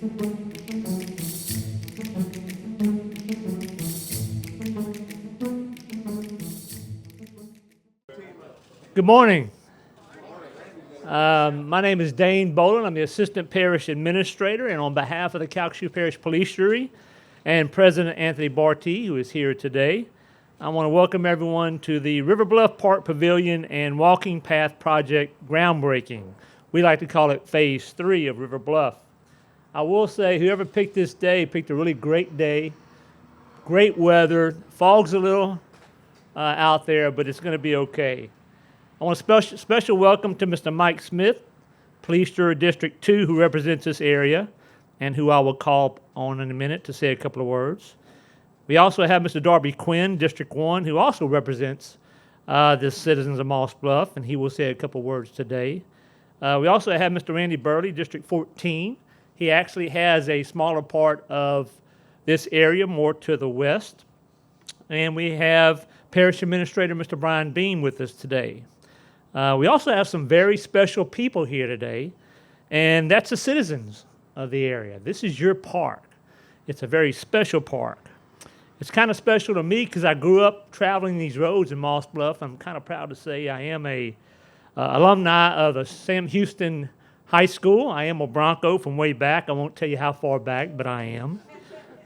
Good morning. My name is Dane Boland. I'm the Assistant Parish Administrator, and on behalf of the Calcasieu Parish Police Jury and President Anthony Barty, who is here today, I want to welcome everyone to the River Bluff Park Pavilion and Walking Path Project groundbreaking. We like to call it Phase 3 of River Bluff. I will say whoever picked this day picked a really great day, great weather. Fog's a little out there, but it's going to be okay. I want a special welcome to Mr. Mike Smith, Police Jury District 2, who represents this area, and who I will call on in a minute to say a couple of words. We also have Mr. Darby Quinn, District 1, who also represents the citizens of Moss Bluff, and he will say a couple of words today. We also have Mr. Randy Burley, District 14. He actually has a smaller part of this area, more to the west. And we have Parish Administrator Mr. Brian Beam with us today. We also have some very special people here today, and that's the citizens of the area. This is your park. It's a very special park. It's kind of special to me because I grew up traveling these roads in Moss Bluff. I'm kind of proud to say I am a alumni of the Sam Houston High School. I am a Bronco from way back. I won't tell you how far back, but I am.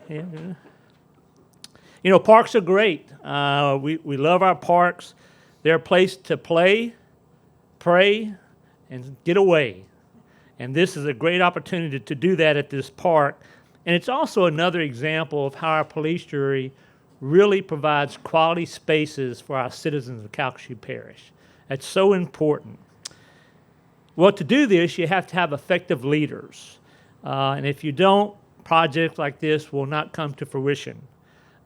Yeah. You know, parks are great. We love our parks. They're a place to play, pray, and get away. And this is a great opportunity to do that at this park. And it's also another example of how our police jury really provides quality spaces for our citizens of Calcasieu Parish. That's so important. Well, to do this, you have to have effective leaders. And if you don't, projects like this will not come to fruition.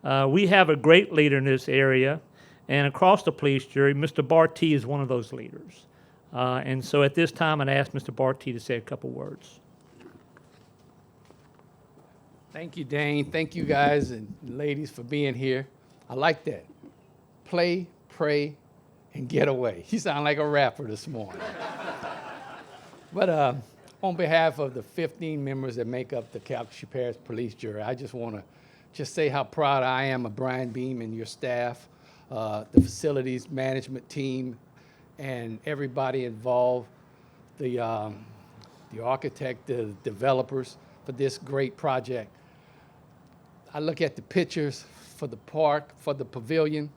We have a great leader in this area, and across the police jury, Mr. Barty is one of those leaders. And so at this time, I'd ask Mr. Barty to say a couple words. Thank you, Dane. Thank you guys and ladies for being here. I like that. Play, pray, and get away. You sound like a rapper this morning. But on behalf of the 15 members that make up the Calcasieu Parish Police Jury, I just want to say how proud I am of Brian Beam and your staff, the facilities management team, and everybody involved, the architect, the developers for this great project. I look at the pictures for the park, for the pavilion,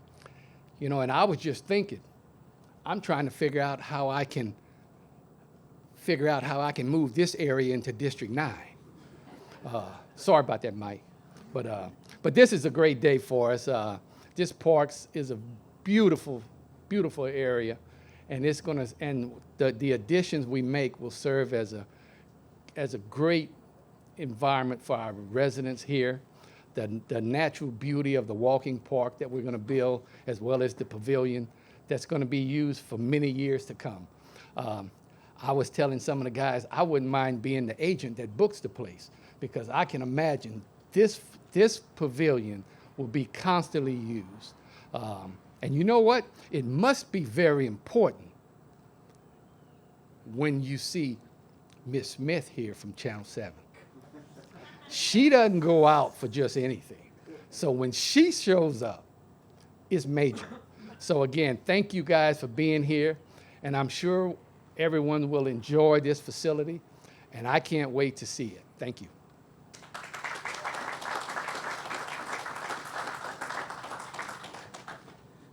you know, and I was just thinking, I'm trying to figure out how I can move this area into District 9. Sorry about that, Mike. But this is a great day for us. This park is a beautiful, beautiful area, and the additions we make will serve as a great environment for our residents here. The natural beauty of the walking park that we're going to build, as well as the pavilion that's going to be used for many years to come. I was telling some of the guys I wouldn't mind being the agent that books the place, because I can imagine this pavilion will be constantly used. And you know what? It must be very important when you see Miss Smith here from Channel 7. She doesn't go out for just anything. So when she shows up, it's major. So again, thank you guys for being here, and I'm sure everyone will enjoy this facility, and I can't wait to see it. Thank you.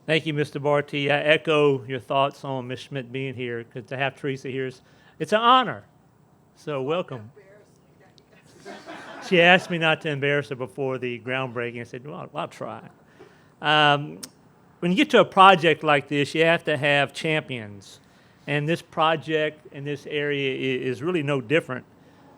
Thank you, Mr. Barty. I echo your thoughts on Ms. Schmidt being here, because to have Teresa here it's an honor. So welcome. She asked me not to embarrass her before the groundbreaking. I said, well, I'll try. When you get to a project like this, you have to have champions. And this project in this area is really no different.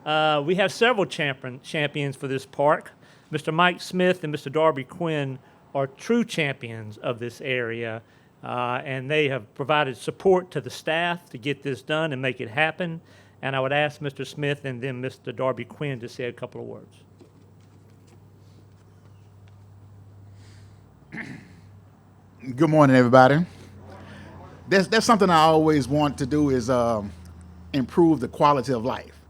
We have several champions for this park. Mr. Mike Smith and Mr. Darby Quinn are true champions of this area, and they have provided support to the staff to get this done and make it happen. And I would ask Mr. Smith and then Mr. Darby Quinn to say a couple of words. Good morning, everybody. That's something I always want to do is improve the quality of life.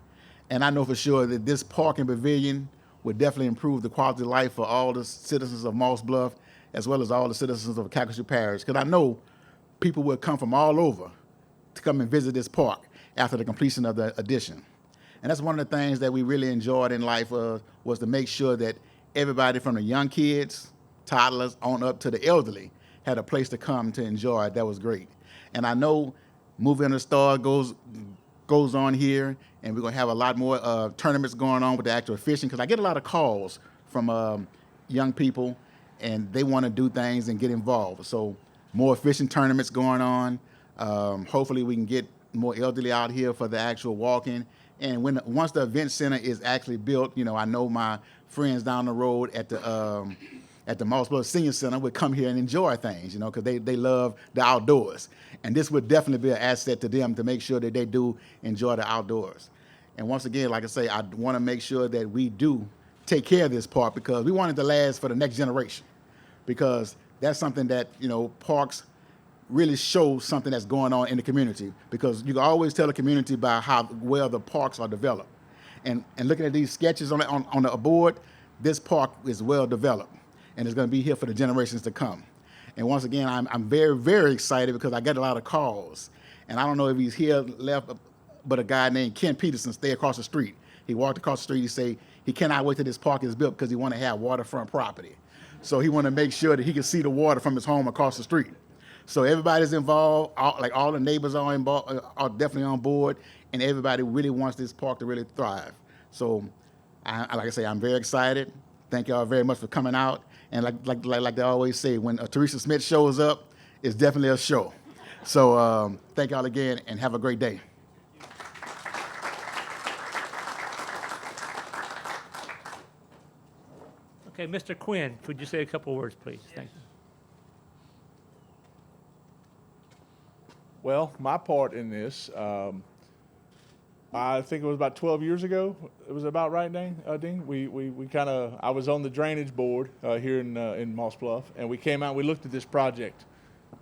And I know for sure that this park and pavilion would definitely improve the quality of life for all the citizens of Moss Bluff, as well as all the citizens of Calcasieu Parish. Because I know people will come from all over to come and visit this park after the completion of the addition. And that's one of the things that we really enjoyed in life was to make sure that everybody from the young kids, toddlers, on up to the elderly had a place to come to enjoy it. That was great. And I know Movie on the Star goes on here, and we're going to have a lot more tournaments going on with the actual fishing, because I get a lot of calls from young people, and they want to do things and get involved. So more fishing tournaments going on. Hopefully we can get more elderly out here for the actual walking. And once the event center is actually built, I know my friends down the road at the Moss Bluff Senior Center would come here and enjoy things, because they love the outdoors. And this would definitely be an asset to them to make sure that they do enjoy the outdoors. And once again, like I say, I want to make sure that we do take care of this park, because we want it to last for the next generation. Because that's something that, parks really show something that's going on in the community, because you can always tell the community by how well the parks are developed. And looking at these sketches on the board, this park is well developed, and it's going to be here for the generations to come. And once again, I'm very, very excited, because I get a lot of calls. And I don't know if he's here left, but a guy named Ken Peterson stay across the street. He walked across the street. He say he cannot wait till this park is built, because he want to have waterfront property. So he want to make sure that he can see the water from his home across the street. So everybody's involved, all the neighbors are definitely on board, and everybody really wants this park to really thrive. So, like I say, I'm very excited. Thank y'all very much for coming out. And like they always say, when Teresa Smith shows up, it's definitely a show. So thank y'all again, and have a great day. Okay, Mr. Quinn, could you say a couple words, please? Thank you. Well, my part in this, I think it was about 12 years ago. It was about right, Dean? We kind of, I was on the drainage board here in Moss Bluff, and we came out and we looked at this project.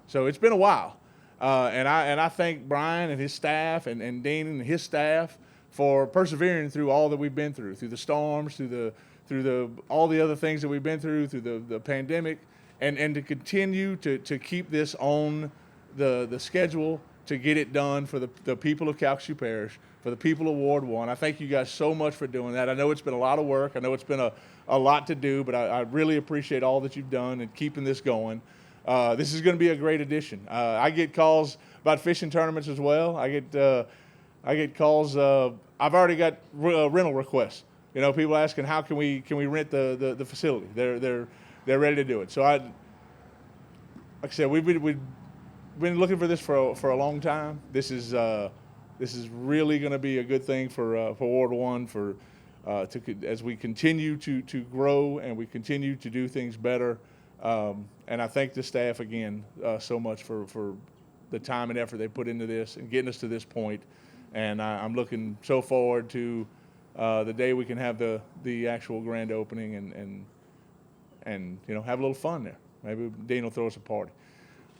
So it's been a while. And I thank Brian and his staff and Dean and his staff for persevering through all that we've been through the storms, through all the other things that we've been through the pandemic, and to continue to keep this on the schedule to get it done for the people of Calcasieu Parish, for the people of Ward 1. I thank you guys so much for doing that. I know it's been a lot of work. I know it's been a lot to do, but I really appreciate all that you've done and keeping this going. This is going to be a great addition. I get calls about fishing tournaments as well. I get calls. I've already got rental requests. People asking how can we rent the facility. They're ready to do it. So like I said, we've been looking for this for a long time. This is really going to be a good thing for Ward 1 as we continue to grow and we continue to do things better. And I thank the staff again so much for the time and effort they put into this and getting us to this point. And I'm looking so forward to the day we can have the actual grand opening and have a little fun there. Maybe Dean will throw us a party.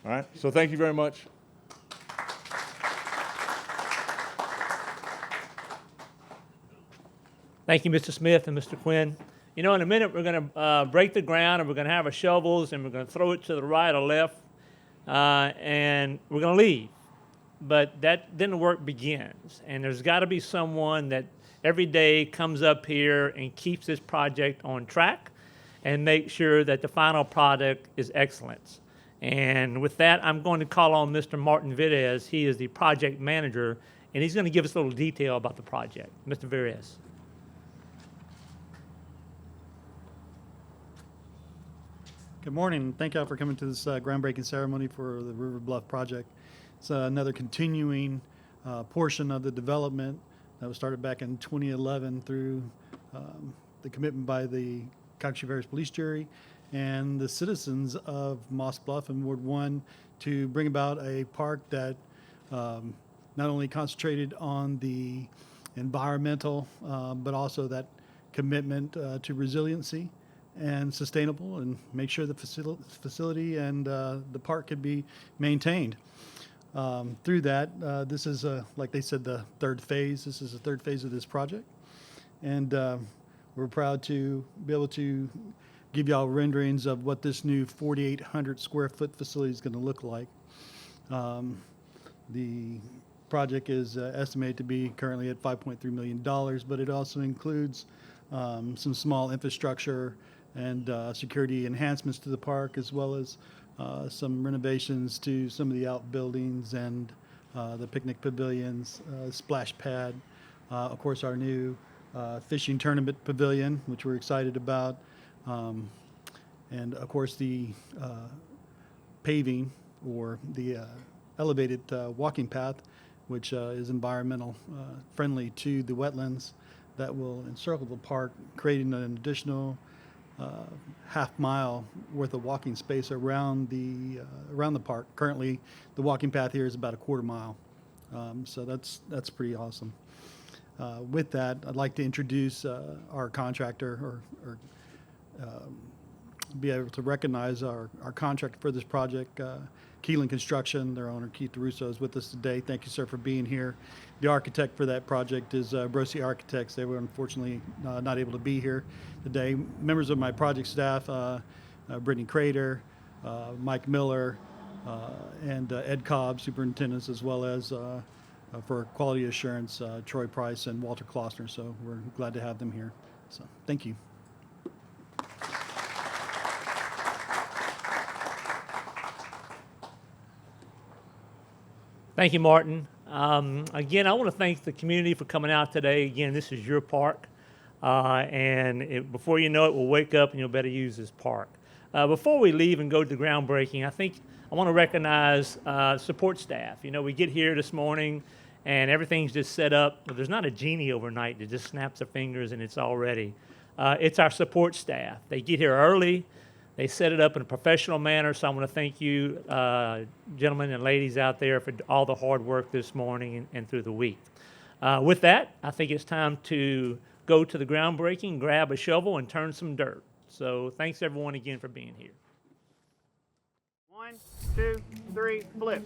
All right. So thank you very much. Thank you, Mr. Smith and Mr. Quinn. In a minute, we're going to break the ground, and we're going to have our shovels, and we're going to throw it to the right or left, and we're going to leave. But then the work begins, and there's got to be someone that every day comes up here and keeps this project on track and make sure that the final product is excellence. And with that, I'm going to call on Mr. Martin Videz. He is the project manager, and he's going to give us a little detail about the project. Mr. Videz. Good morning. Thank y'all for coming to this groundbreaking ceremony for the River Bluff project. It's another continuing portion of the development that was started back in 2011 through the commitment by the Calcasieu Parish Police Jury and the citizens of Moss Bluff and Ward 1 to bring about a park that not only concentrated on the environmental, but also that commitment to resiliency and sustainable, and make sure the facility and the park could be maintained. Through that, this is, like they said, the third phase. This is the third phase of this project. and we're proud to be able to give y'all renderings of what this new 4,800 square foot facility is going to look like. The project is estimated to be currently at $5.3 million, but it also includes some small infrastructure and security enhancements to the park, as well as some renovations to some of the outbuildings and the picnic pavilions, splash pad, of course our new fishing tournament pavilion, which we're excited about, and of course the paving or the elevated walking path, which is environmental friendly to the wetlands that will encircle the park, creating an additional half-mile worth of walking space around the park. Currently, the walking path here is about a quarter mile, so that's pretty awesome. With that, I'd like to introduce our contractor, or be able to recognize our contractor for this project, Keelan Construction. Their owner, Keith Russo, is with us today. Thank you, sir, for being here. The architect for that project is Brosi Architects. They were unfortunately not able to be here today. Members of my project staff, Brittany Crater, Mike Miller, and Ed Cobb, superintendents, as well as for quality assurance, Troy Price and Walter Klossner. So we're glad to have them here. So thank you. Thank you, Martin. Again, I want to thank the community for coming out today. Again, this is your park, and before you know it, we'll wake up and you'll better use this park. Before we leave and go to the groundbreaking, I want to recognize support staff. You know, we get here this morning and everything's just set up. There's not a genie overnight that just snaps their fingers and it's all ready. It's our support staff. They get here early. They set it up in a professional manner, so I want to thank you, gentlemen and ladies out there, for all the hard work this morning and through the week. With that, I think it's time to go to the groundbreaking, grab a shovel, and turn some dirt. So thanks, everyone, again for being here. 1, 2, 3, flip.